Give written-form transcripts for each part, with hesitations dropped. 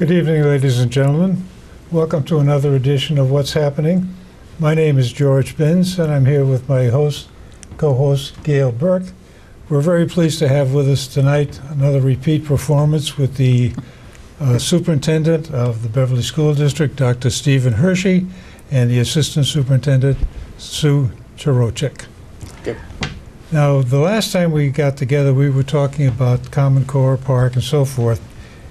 Good evening, ladies and gentlemen. Welcome to another edition of What's Happening. My name is George Binns, and I'm here with my co-host, Gail Burke. We're very pleased to have with us tonight another repeat performance with the Superintendent of the Beverly School District, Dr. Stephen Hershey, and the Assistant Superintendent, Sue Chorocek. Yep. Now, the last time we got together, we were talking about Common Core, Park, and so forth,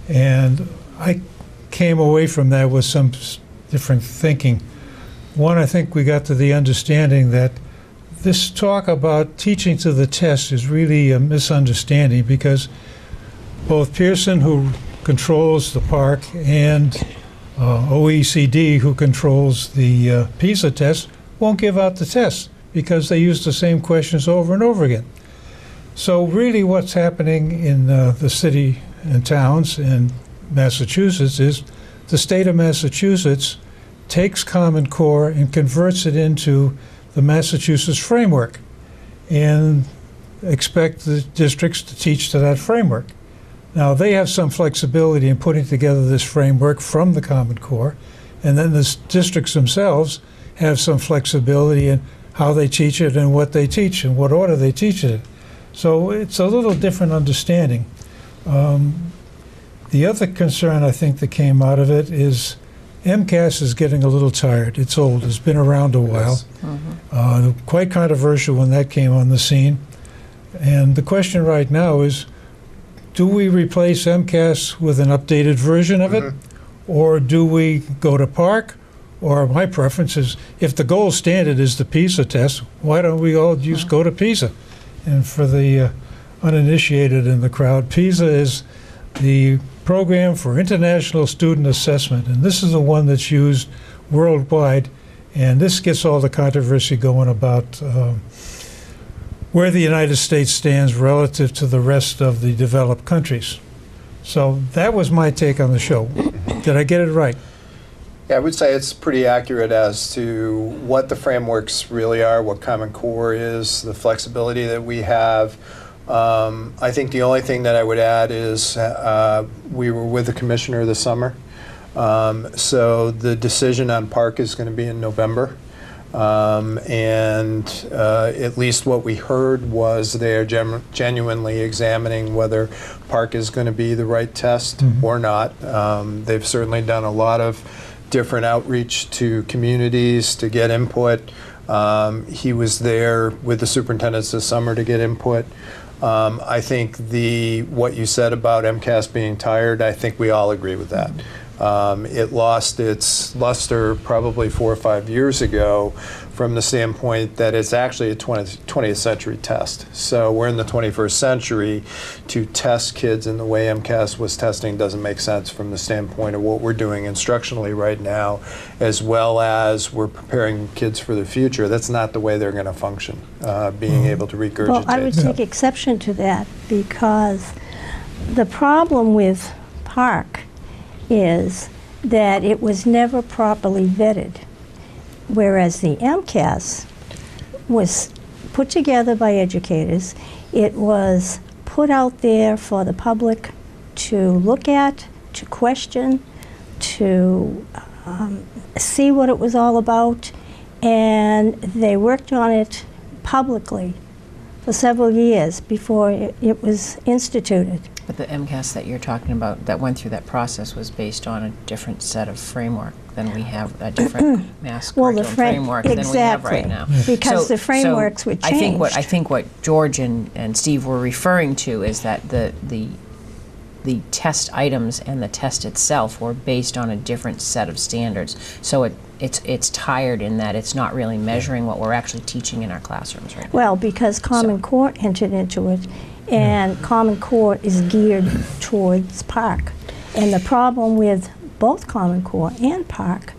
and I came away from that with some different thinking. One, I think we got to the understanding that this talk about teaching to the test is really a misunderstanding, because both Pearson, who controls the Park, and OECD, who controls the PISA test, won't give out the test because they use the same questions over and over again. So really what's happening in the city and towns in Massachusetts is the state of Massachusetts takes Common Core and converts it into the Massachusetts framework and expect the districts to teach to that framework. Now, they have some flexibility in putting together this framework from the Common Core, and then the districts themselves have some flexibility in how they teach it and what they teach and what order they teach it in. So it's a little different understanding. The other concern I think that came out of it is MCAS is getting a little tired. It's old. It's been around a while. Quite controversial when that came on the scene. And the question right now is, do we replace MCAS with an updated version of it? Or do we go to Park? Or my preference is, if the gold standard is the PISA test, why don't we all just go to PISA? And for the uninitiated in the crowd, PISA is the Program for International Student Assessment, and this is the one that's used worldwide, and this gets all the controversy going about where the United States stands relative to the rest of the developed countries. So that was my take on the show. Did I get it right? Yeah, I would say it's pretty accurate as to what the frameworks really are, what Common Core is, the flexibility that we have. I think the only thing that I would add is we were with the commissioner this summer. So the decision on Park is going to be in November. And at least what we heard was they're genuinely examining whether Park is going to be the right test or not. They've certainly done a lot of different outreach to communities to get input. He was there with the superintendents this summer to get input. I think what you said about MCAS being tired, I think we all agree with that. It lost its luster probably 4 or 5 years ago from the standpoint that it's actually a 20th century test. So we're in the 21st century. To test kids in the way MCAS was testing doesn't make sense from the standpoint of what we're doing instructionally right now, as well as we're preparing kids for the future. That's not the way they're going to function, being able to regurgitate. Well, I would take exception to that, because the problem with Park is that it was never properly vetted, whereas the MCAS was put together by educators. It was put out there for the public to look at, to question, to see what it was all about, and they worked on it publicly for several years before it was instituted. But the MCAS that you're talking about that went through that process was based on a different set of framework than we have, a different mass curriculum framework than we have right now. Because the frameworks would change. I think what George and Steve were referring to is that the test items and the test itself were based on a different set of standards. So it's tired in that it's not really measuring what we're actually teaching in our classrooms right now. Well, because Common Core entered into it, and Common Core is geared towards Park. And the problem with both Common Core and Park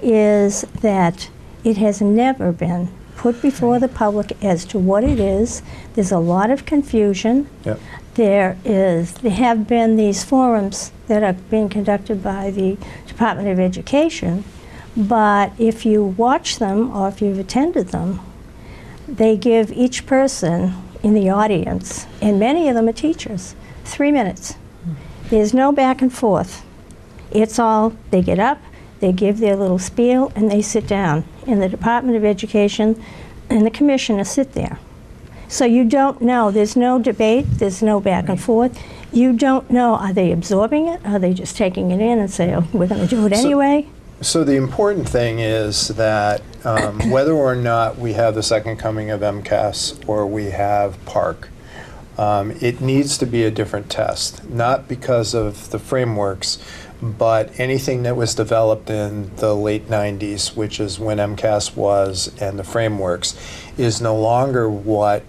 is that it has never been put before the public as to what it is. There's a lot of confusion. Yep. There have been these forums that are being conducted by the Department of Education, but if you watch them or if you've attended them, they give each person in the audience, and many of them are teachers, 3 minutes. There's no back and forth. It's all, they get up, they give their little spiel, and they sit down. And the Department of Education and the commissioner sit there. So you don't know, there's no debate, there's no back and forth. You don't know, are they absorbing it? Are they just taking it in and say, oh, we're going to do it anyway? So the important thing is that whether or not we have the second coming of MCAS or we have PARC, it needs to be a different test, not because of the frameworks, but anything that was developed in the late 90s, which is when MCAS was, and the frameworks, is no longer what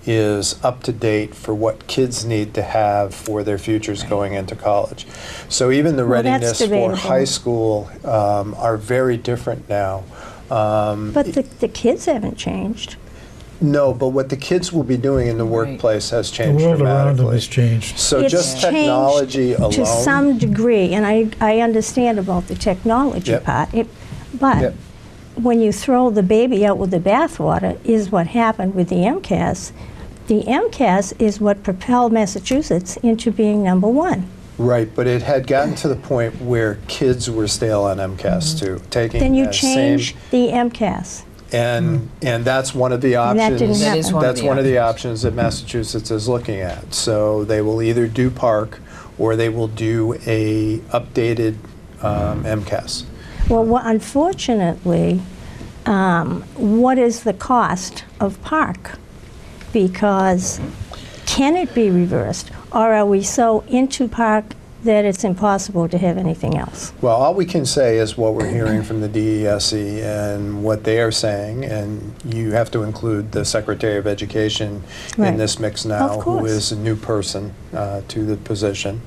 is up to date for what kids need to have for their futures going into college. So even the Well, that's readiness for debatable. high school are very different now. But the kids haven't changed. No, but what the kids will be doing in the workplace has The changed world around them dramatically. has changed. So It's just changed technology alone. to some degree, and I understand about the technology Yep. part, but Yep. when you throw the baby out with the bathwater is what happened with the MCAS. The MCAS is what propelled Massachusetts into being number one. Right, but it had gotten to the point where kids were stale on MCAS too, taking Then you that change the MCAS. same, and that's one of the And that options. didn't That is happen. one of That's the one of the options. options that Massachusetts is looking at. So they will either do PARC or they will do a updated MCAS. Well, unfortunately, what is the cost of PARC? Because can it be reversed, or are we so into PARC that it's impossible to have anything else? Well, all we can say is what we're hearing from the DESE and what they are saying, and you have to include the Secretary of Education Right. in this mix now, Of who course. is a new person to the position.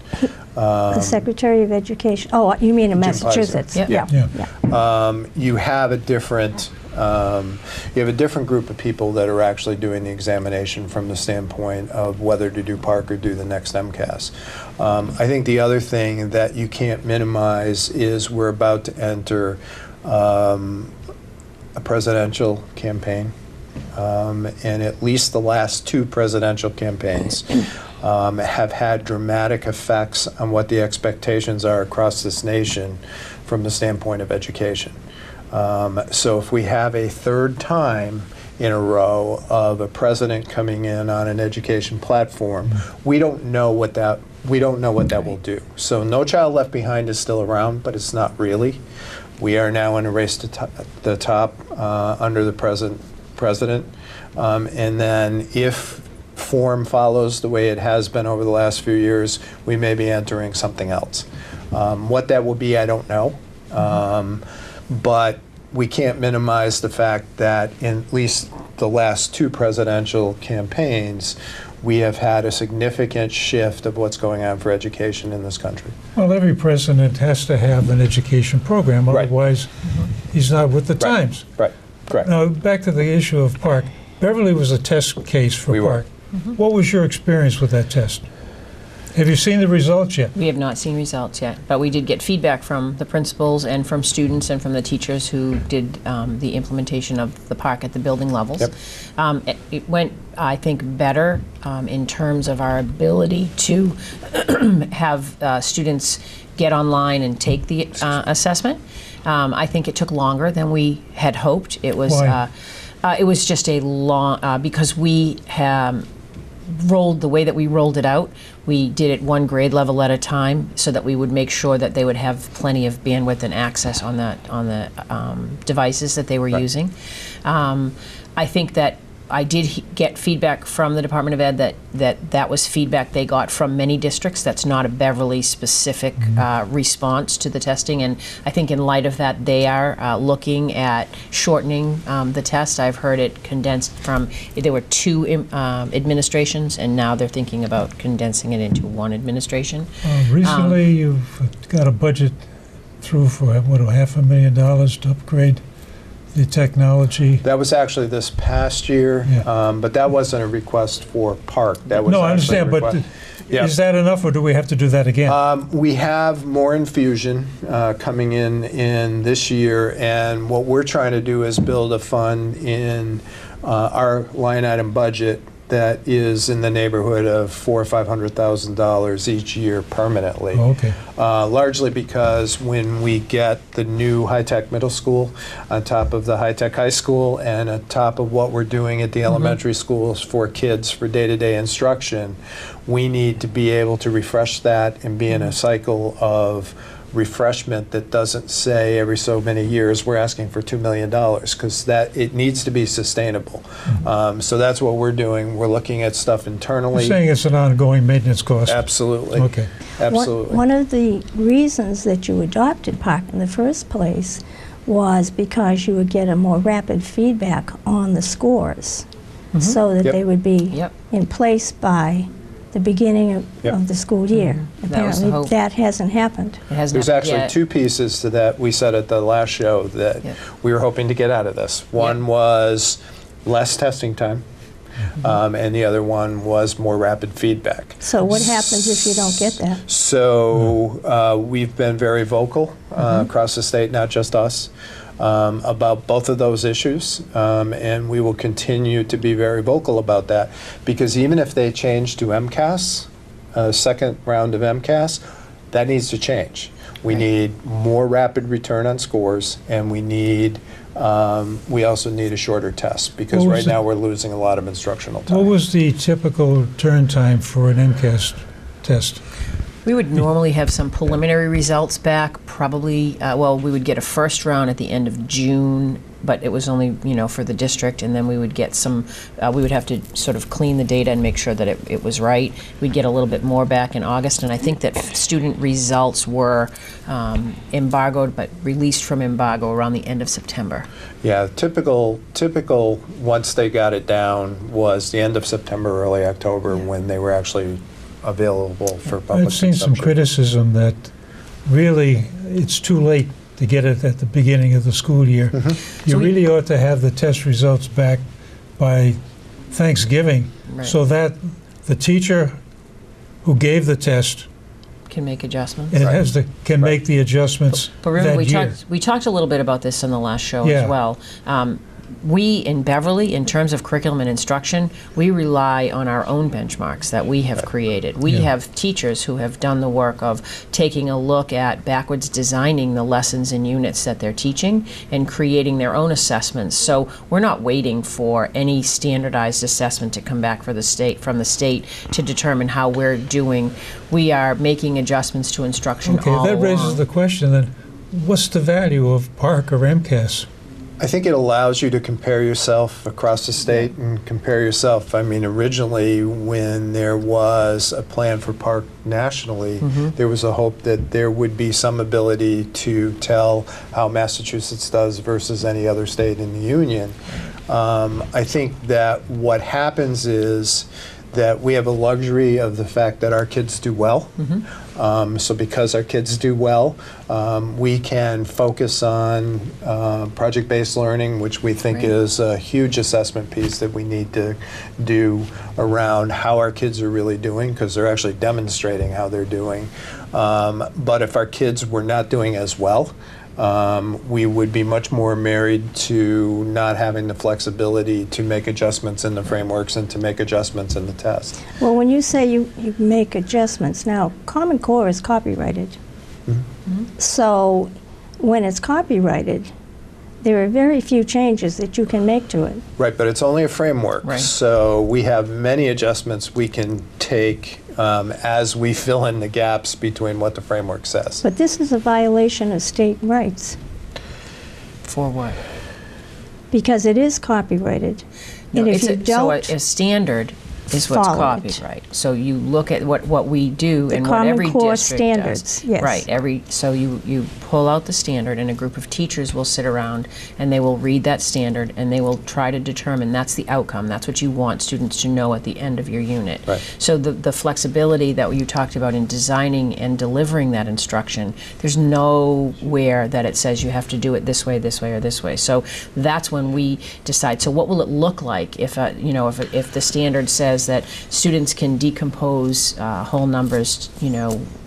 The Secretary of Education, oh, you mean in Jim Pizer. Massachusetts? Yep. Yeah, Yeah. yeah. You have a different group of people that are actually doing the examination from the standpoint of whether to do PARC or do the next MCAS. I think the other thing that you can't minimize is we're about to enter a presidential campaign, and at least the last two presidential campaigns have had dramatic effects on what the expectations are across this nation from the standpoint of education. So if we have a third time in a row of a president coming in on an education platform, we don't know what that will do. So No Child Left Behind is still around, but it's not really. We are now in a race to the top under the president, and then if form follows the way it has been over the last few years, we may be entering something else. What that will be, I don't know. But we can't minimize the fact that in at least the last two presidential campaigns, we have had a significant shift of what's going on for education in this country. Well, every president has to have an education program, Right. otherwise he's not with the times. Right, correct. Now, back to the issue of PARC. Beverly was a test case for We were. PARC. What was your experience with that test? Have you seen the results yet? We have not seen results yet, but we did get feedback from the principals and from students and from the teachers who did the implementation of the PARC at the building levels. Yep. It went, I think, better in terms of our ability to have students get online and take the assessment. I think it took longer than we had hoped. It was Why? it was just a long because we rolled the way that we rolled it out. We did it one grade level at a time, so that we would make sure that they would have plenty of bandwidth and access on the devices that they were using. I think that I did get feedback from the Department of Ed that was feedback they got from many districts. That's not a Beverly specific response to the testing, and I think in light of that, they are looking at shortening the test. I've heard it condensed from, there were two administrations, and now they're thinking about condensing it into one administration. Recently, you've got a budget through for, what, $500,000 to upgrade the technology. That was actually this past year, Yeah. but that wasn't a request for PARC. That was No, I actually a understand, but request- Yeah. is that enough, or do we have to do that again? We have more infusion coming in this year, and what we're trying to do is build a fund in our line item budget that is in the neighborhood of $400,000 or $500,000 each year permanently. Oh, okay. Largely because when we get the new high-tech middle school on top of the high-tech high school and on top of what we're doing at the elementary schools for kids for day-to-day instruction, we need to be able to refresh that and be in a cycle of refreshment that doesn't say every so many years we're asking for $2 million, because that it needs to be sustainable. So that's what we're doing. We're looking at stuff internally. You're saying it's an ongoing maintenance cost? Absolutely. Okay. Absolutely. One of the reasons that you adopted Park in the first place was because you would get a more rapid feedback on the scores, so that Yep. they would be Yep. in place by the beginning of the school year. That was the Apparently, hope. that hasn't happened. It has There's not actually yet. two pieces to that we said at the last show that Yeah. we were hoping to get out of this. One was less testing time, and the other one was more rapid feedback. So what happens if you don't get that? So we've been very vocal across the state, not just us, about both of those issues, and we will continue to be very vocal about that, because even if they change to MCAS, second round of MCAS, that needs to change. We need more rapid return on scores, and we also need a shorter test, because What was right the- now we're losing a lot of instructional time. What was the typical turn time for an MCAS test? We would normally have some preliminary results back, probably, we would get a first round at the end of June, but it was only, for the district, and then we would get some, we would have to sort of clean the data and make sure that it was right. We'd get a little bit more back in August, and I think that student results were embargoed, but released from embargo around the end of September. Yeah, typical, once they got it down, was the end of September, early October, when they were actually available for public I've seen some consumption. criticism that really it's too late to get it at the beginning of the school year. You So we- really ought to have the test results back by Thanksgiving, Right. so that the teacher who gave the test Can make adjustments. and Right. can make the adjustments But remember, that year. we talked a little bit about this in the last show Yeah. as well. We in Beverly, in terms of curriculum and instruction, we rely on our own benchmarks that we have created. We Yeah. have teachers who have done the work of taking a look at backwards designing the lessons and units that they're teaching and creating their own assessments. So we're not waiting for any standardized assessment to come back from the state to determine how we're doing. We are making adjustments to instruction Okay, all that raises along. the question then, what's the value of Park or MCAS? I think it allows you to compare yourself across the state and compare yourself. I mean, originally, when there was a plan for Park nationally, there was a hope that there would be some ability to tell how Massachusetts does versus any other state in the union. I think that what happens is that we have a luxury of the fact that our kids do well. So because our kids do well, we can focus on project-based learning, which we think Right. is a huge assessment piece that we need to do around how our kids are really doing, because they're actually demonstrating how they're doing. But if our kids were not doing as well, we would be much more married to not having the flexibility to make adjustments in the frameworks and to make adjustments in the test. Well, when you say you make adjustments, now, Common Core is copyrighted. So when it's copyrighted, there are very few changes that you can make to it. Right, but it's only a framework. Right. So we have many adjustments we can take as we fill in the gaps between what the framework says. But this is a violation of state rights, For what? because it is copyrighted. No, And if it's you so don't a standard is what's follow it. copyright. So you look at what we do The and what Common every Core district standards, does. yes. Right. So you pull out the standard, and a group of teachers will sit around and they will read that standard, and they will try to determine that's the outcome. That's what you want students to know at the end of your unit. Right. So the flexibility that you talked about in designing and delivering that instruction, there's nowhere that it says you have to do it this way, or this way. So that's when we decide. So what will it look like if if the standard says says that students can decompose whole numbers,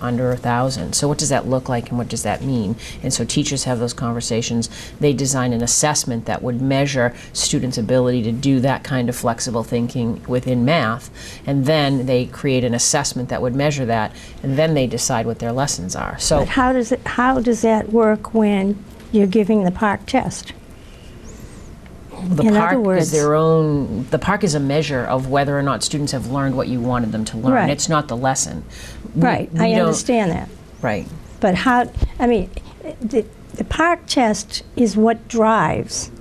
under 1,000. So what does that look like and what does that mean? And so teachers have those conversations. They design an assessment that would measure students' ability to do that kind of flexible thinking within math, and then they create an assessment that would measure that, and then they decide what their lessons are. So But how does that work when you're giving the PARC test? the In PARC other words- is their own. The PARC is a measure of whether or not students have learned what you wanted them to learn. Right. It's not the lesson. Right, I don't- understand that. Right. But the PARC test is what drives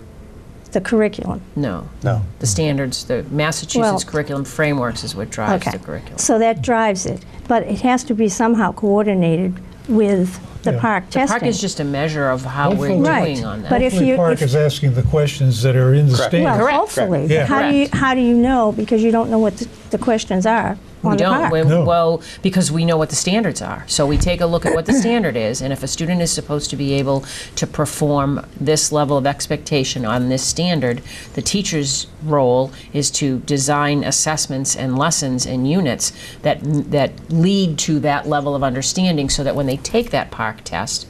the curriculum. No. No. The standards, the Massachusetts Well- curriculum frameworks is what drives Okay. the curriculum. So that drives it. But it has to be somehow coordinated with the Yeah. PARC The testing. PARC is just a measure of how we're Hopefully- Right. doing on that. But if Hopefully you- Park if- is asking the questions that are in the Correct. Well, standard. Correct. hopefully. Yeah. How do you know? Because you don't know what the questions are on We the don't. PARC. No. Well, because we know what the standards are. So we take a look at what the standard is, and if a student is supposed to be able to perform this level of expectation on this standard, the teacher's role is to design assessments and lessons and units that lead to that level of understanding, so that when they take that PARC test,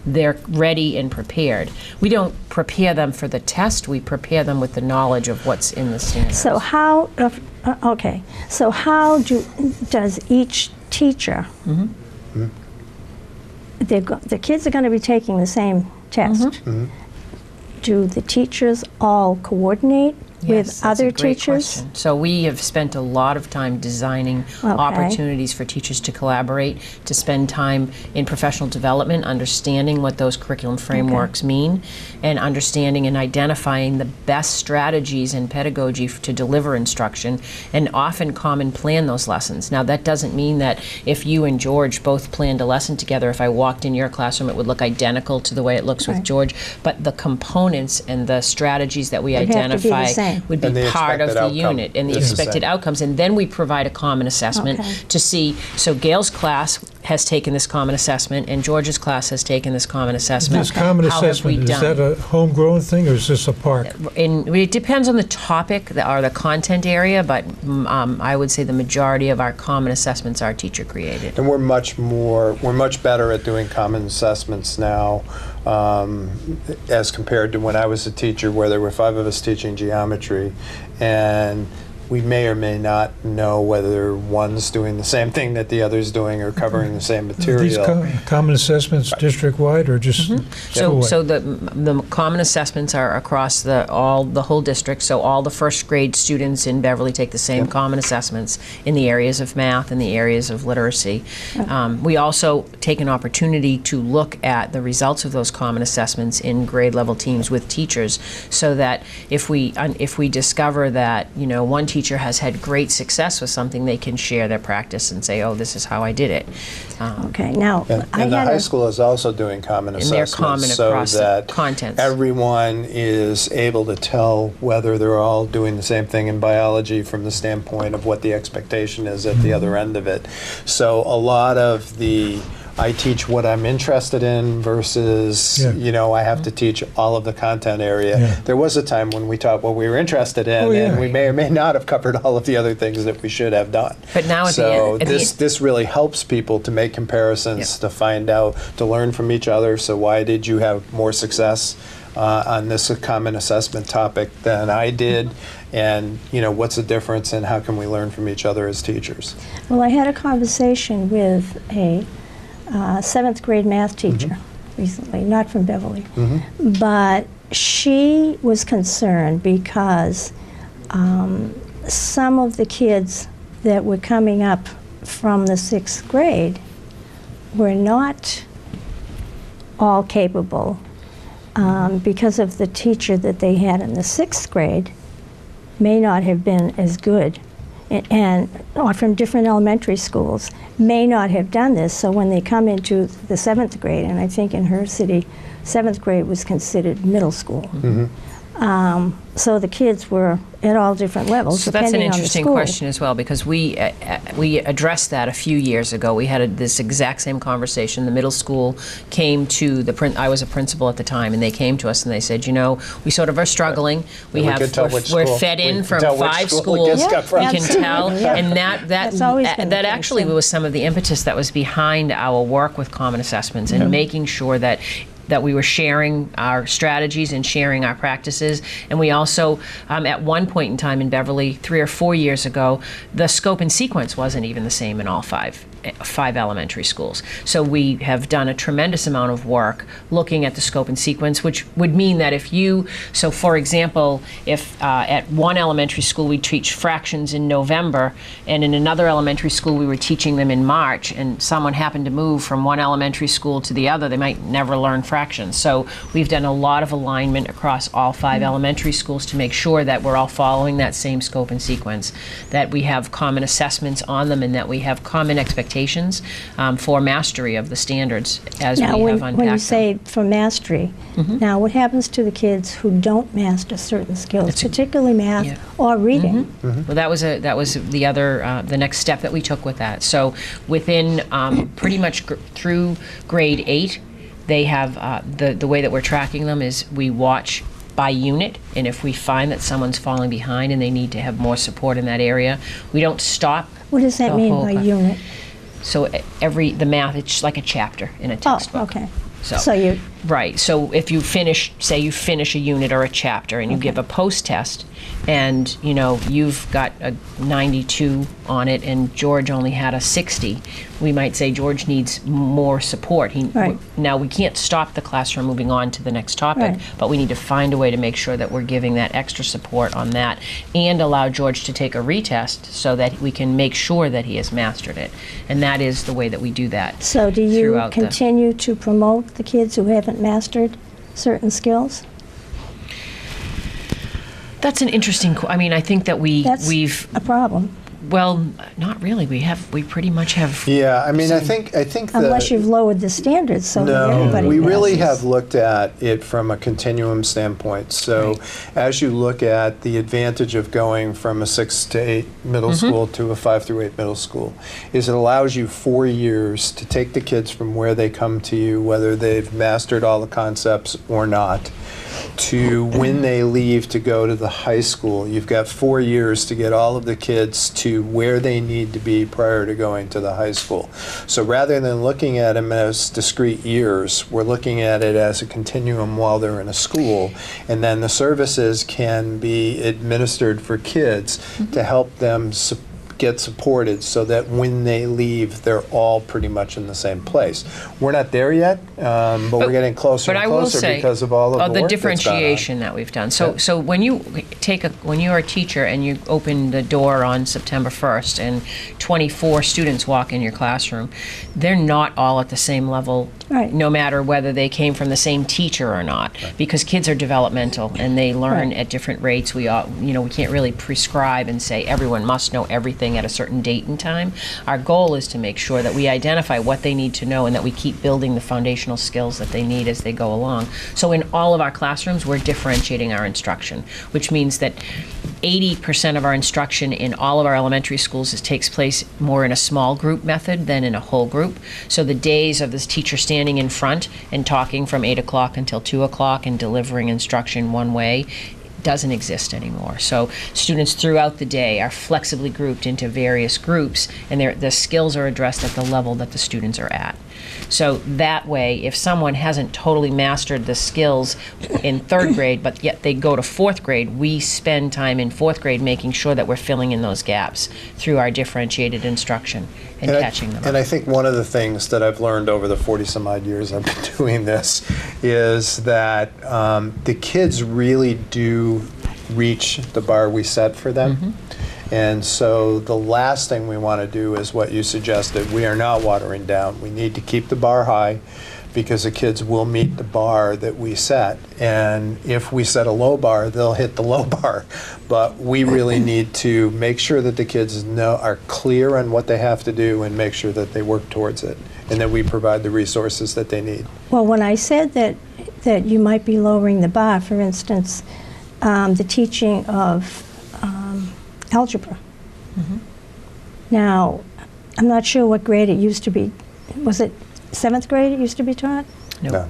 they're ready and prepared. We don't prepare them for the test. We prepare them with the knowledge of what's in the standards. So how, okay, so how does each teacher, the kids are going to be taking the same test. Do the teachers all coordinate Yes, with that's other a great teachers? question. So we have spent a lot of time designing Okay. opportunities for teachers to collaborate, to spend time in professional development, understanding what those curriculum frameworks mean, and understanding and identifying the best strategies and pedagogy to deliver instruction, and often common plan those lessons. Now that doesn't mean that if you and George both planned a lesson together, if I walked in your classroom, it would look identical to the way it looks with Right. George, but the components and the strategies that we Would have to be the identify same. would be And the part of expected the outcome unit and the is the expected same. outcomes. And then we provide a common assessment Okay. to see, so Gail's class has taken this common assessment and George's class has taken this common assessment. This common How have we assessment, is done? that a homegrown thing or is this a Park? It depends on the topic or the content area, but I would say the majority of our common assessments are teacher created. And we're much better at doing common assessments now as compared to when I was a teacher, where there were 5 of us teaching geometry, and we may or may not know whether one's doing the same thing that the other's doing or covering the same Are these material. common assessments district-wide or just So, school-wide? the common assessments are across the whole district. So all the first grade students in Beverly take the same common assessments in the areas of math and the areas of literacy. We also take an opportunity to look at the results of those common assessments in grade level teams with teachers, so that if we discover that one teacher has had great success with something, they can share their practice and say, "Oh, this is how I did it." Okay, now, And the high school is also doing common And they're assessments, common so across the that contents. everyone is able to tell whether they're all doing the same thing in biology from the standpoint of what the expectation is at the other end of it. So a lot of the I teach what I'm interested in versus, Yeah. I have to teach all of the content area. Yeah. There was a time when we taught what we were interested in, Oh, yeah. and we may or may not have covered all of the other things that we should have done. But now at the so end- at the- this really helps people to make comparisons, to find out, to learn from each other. So why did you have more success on this common assessment topic than I did? And what's the difference, and how can we learn from each other as teachers? well, I had a conversation with a 7th grade math teacher recently, not from Beverly, but she was concerned because some of the kids that were coming up from the 6th grade were not all capable because of the teacher that they had in the 6th grade may not have been as good, or from different elementary schools, may not have done this. So when they come into the 7th grade, and I think in her city, 7th grade was considered middle school, So the kids were at all different levels, So that's an depending on the interesting school. question as well, because we addressed that a few years ago. We had this exact same conversation. The middle school came to I was a principal at the time, and they came to us and they said, we sort of are struggling. We're fed in from 5 schools. Yeah, We can tell, absolutely, yeah. and That's always been the that case, actually yeah. was some of the impetus that was behind our work with Common Assessments and making sure that we were sharing our strategies and sharing our practices. And we also, at one point in time in Beverly, 3 or 4 years ago, the scope and sequence wasn't even the same in all five elementary schools. So we have done a tremendous amount of work looking at the scope and sequence, which would mean that so for example, if at one elementary school we teach fractions in November, and in another elementary school we were teaching them in March, and someone happened to move from one elementary school to the other, they might never learn fractions. So we've done a lot of alignment across all 5 elementary schools to make sure that we're all following that same scope and sequence, that we have common assessments on them, and that we have common expectations for mastery of the standards as Now, we have unpacked when you them. say for mastery, now what happens to the kids who don't master certain skills, particularly math yeah. or reading? Well, that was the other the next step that we took with that. So within pretty much through grade 8, they have the way that we're tracking them is we watch by unit, and if we find that someone's falling behind and they need to have more support in that area, we don't stop. What does that the mean whole by class. unit? So the math, it's like a chapter in a textbook. Oh, okay. So, So you, right. So if you finish a unit or a chapter, and you give a post-test, and you've got a 92 on it, and George only had a 60, we might say George needs more support. Right. Now we can't stop the class from moving on to the next topic, Right. but we need to find a way to make sure that we're giving that extra support on that, and allow George to take a retest so that we can make sure that he has mastered it. And that is the way that we do that. so do you throughout the- continue to promote the kids who haven't mastered certain skills? That's an interesting. I think that That's we've a problem, well, not really. We pretty much have. Yeah, I think unless you've lowered the standards so that No, everybody we really passes. have looked at it from a continuum standpoint. So as you look at the advantage of going from a 6 to 8 middle school to a 5 through 8 middle school, is it allows you 4 years to take the kids from where they come to you, whether they've mastered all the concepts or not, to when they leave to go to the high school. You've got 4 years to get all of the kids to where they need to be prior to going to the high school. So rather than looking at them as discrete years, we're looking at it as a continuum while they're in a school, and then the services can be administered for kids to help them get supported so that when they leave, they're all pretty much in the same place. We're not there yet, but we're getting closer But and I will closer say, because of all of the the work that's gone on. differentiation that we've done. So, Yeah. so when you when you're a teacher and you open the door on September 1st and 24 students walk in your classroom, they're not all at the same level, Right. no matter whether they came from the same teacher or not, because kids are developmental and they learn Right. at different rates. We can't really prescribe and say everyone must know everything at a certain date and time. Our goal is to make sure that we identify what they need to know and that we keep building the foundational skills that they need as they go along. So in all of our classrooms, we're differentiating our instruction, which means that 80% of our instruction in all of our elementary schools takes place more in a small group method than in a whole group. So the days of this teacher standing in front and talking from 8 o'clock until 2 o'clock and delivering instruction one way doesn't exist anymore. So students throughout the day are flexibly grouped into various groups, and the skills are addressed at the level that the students are at. So that way, if someone hasn't totally mastered the skills in 3rd grade, but yet they go to 4th grade, we spend time in 4th grade making sure that we're filling in those gaps through our differentiated instruction and catching them And up. I think one of the things that I've learned over the 40-some-odd years I've been doing this is that the kids really do reach the bar we set for them. And so the last thing we want to do is what you suggested. We are not watering down. We need to keep the bar high because the kids will meet the bar that we set. And if we set a low bar, they'll hit the low bar. But we really need to make sure that the kids are clear on what they have to do and make sure that they work towards it and that we provide the resources that they need. Well, when I said that you might be lowering the bar, for instance, the teaching of algebra. Now, I'm not sure what grade it used to be. Was it 7th grade it used to be taught? No.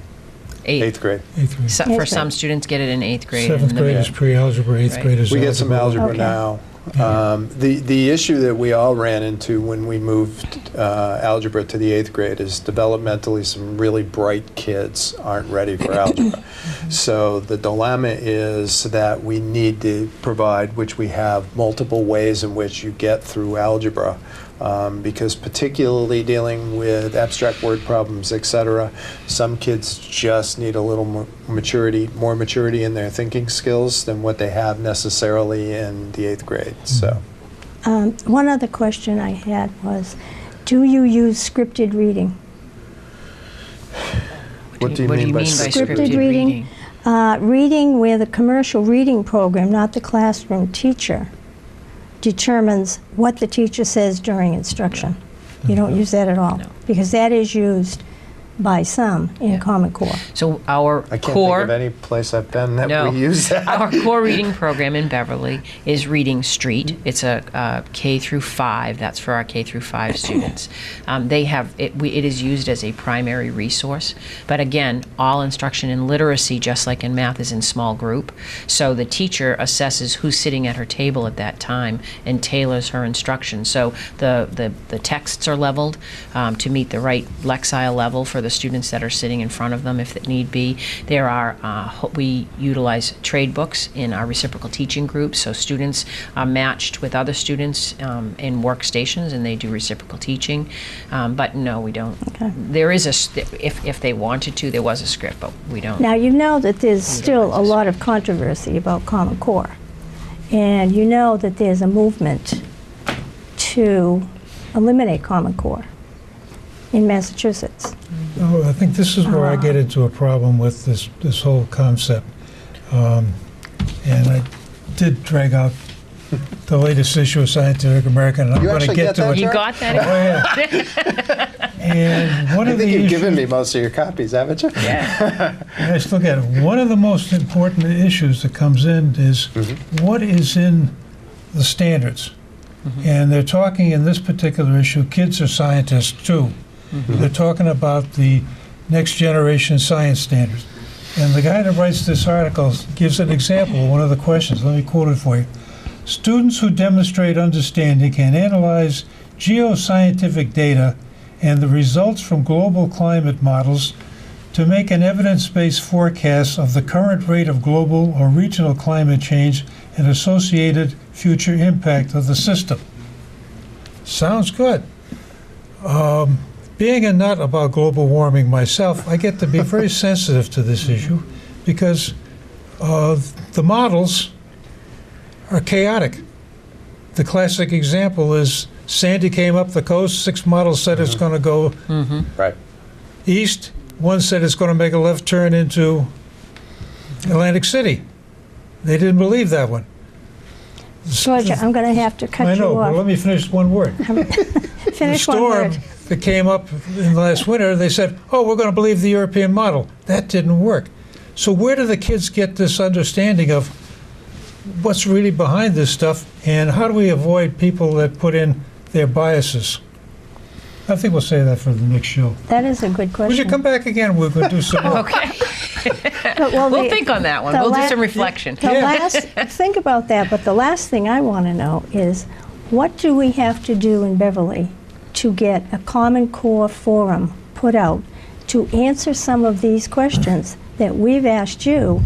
Eighth. 8th grade. 8th grade. So, Eighth for some grade. students, get it in 8th grade. 7th and the- grade is pre-algebra, 8th Right. grade is We get some algebra Okay. now. The issue that we all ran into when we moved algebra to the 8th grade is developmentally some really bright kids aren't ready for algebra. So the dilemma is that we need to provide, which we have, multiple ways in which you get through algebra. Because particularly dealing with abstract word problems, etc., some kids just need a little more maturity in their thinking skills than what they have necessarily in the 8th grade. So, One other question I had was, do you use scripted reading? what do you mean by scripted reading? Reading where the commercial reading program, not the classroom teacher, determines what the teacher says during instruction. You don't use that at all? No. Because that is used by some in Common Core. So our I can't core think of any place I've been that No. we use that. Our core reading program in Beverly is Reading Street. It's a K through 5. That's for our K through 5 students. They have it is used as a primary resource. But again, all instruction in literacy, just like in math, is in small group. So the teacher assesses who's sitting at her table at that time and tailors her instruction. So the texts are leveled to meet the right lexile level for the students that are sitting in front of them if it need be. There are, we utilize trade books in our reciprocal teaching groups, so students are matched with other students in workstations and they do reciprocal teaching. But no, we don't. Okay. There is if they wanted to, there was a script, but we don't. Now, you know that there's still a lot of controversy about Common Core. And you know that there's a movement to eliminate Common Core in Massachusetts. Oh, I think this is where I get into a problem with this whole concept. And I did drag out the latest issue of Scientific American, and I'm You going to actually get get to that, it. You Jared? got Oh, that? yeah. And one I of the think you've given issues, me most of your copies, haven't you? Yeah. I still get it. One of the most important issues that comes in is what is in the standards. And they're talking in this particular issue, kids are scientists too. They're talking about the next generation science standards. And the guy that writes this article gives an example of one of the questions. Let me quote it for you. Students who demonstrate understanding can analyze geoscientific data and the results from global climate models to make an evidence-based forecast of the current rate of global or regional climate change and associated future impact of the system. Sounds good. Being a nut about global warming myself, I get to be very sensitive to this issue because the models are chaotic. The classic example is Sandy came up the coast, 6 models said it's going to go Right. east, 1 said it's going to make a left turn into Atlantic City. They didn't believe that one. Georgia, I'm going to have to cut I know, you but off. let me finish one word. Finish the one storm word. that came up in the last winter, they said, oh, we're going to believe the European model. That didn't work. So where do the kids get this understanding of what's really behind this stuff, and how do we avoid people that put in their biases? I think we'll say that for the next show. That is a good question. Would you come back again? We're going to do some more. Okay. But, well, We'll the- think on that one. the We'll do la- some reflection. The Yeah. last, think about that, but the last thing I want to know is, what do we have to do in Beverly to get a Common Core forum put out to answer some of these questions that we've asked you,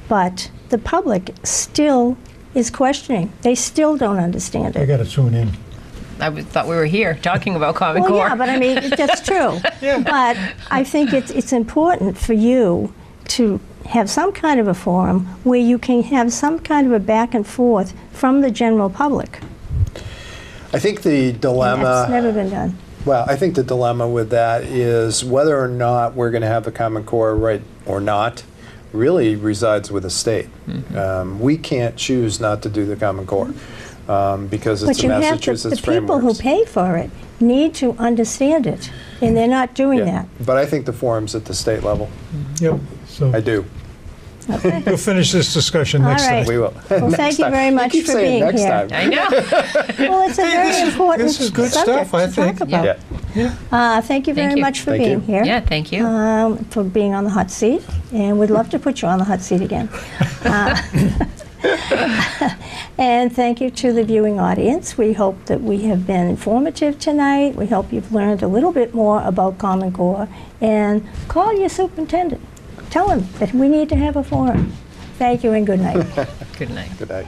but the public still is questioning? They still don't understand I it. got to tune in. Thought we were here talking about Common Well, Core. yeah, but I mean, that's true. Yeah. But I think it's important for you to have some kind of a forum where you can have some kind of a back and forth from the general public. I think the And dilemma. that's never been done. Well, I think the dilemma with that is whether or not we're going to have the Common Core right or not really resides with the state. We can't choose not to do the Common Core because it's But a you have to, Massachusetts the people who framework. pay for it need to understand it, and they're not doing that. But I think the forum's at the state level. Yep. So I do. Okay. We'll finish this discussion next All right. time. We will. Well, Next thank you time. very much keep for saying being next here. time. I know. Well, it's a very important this is good subject stuff, I to talk think. about. Yeah. Thank you Thank very you. much for Thank being you. here. Yeah, thank you. For being on the hot seat, and we'd love to put you on the hot seat again. And thank you to the viewing audience. We hope that we have been informative tonight. We hope you've learned a little bit more about Common Core. And call your superintendent. Tell him that we need to have a forum. Thank you and good night. Good night. Good night.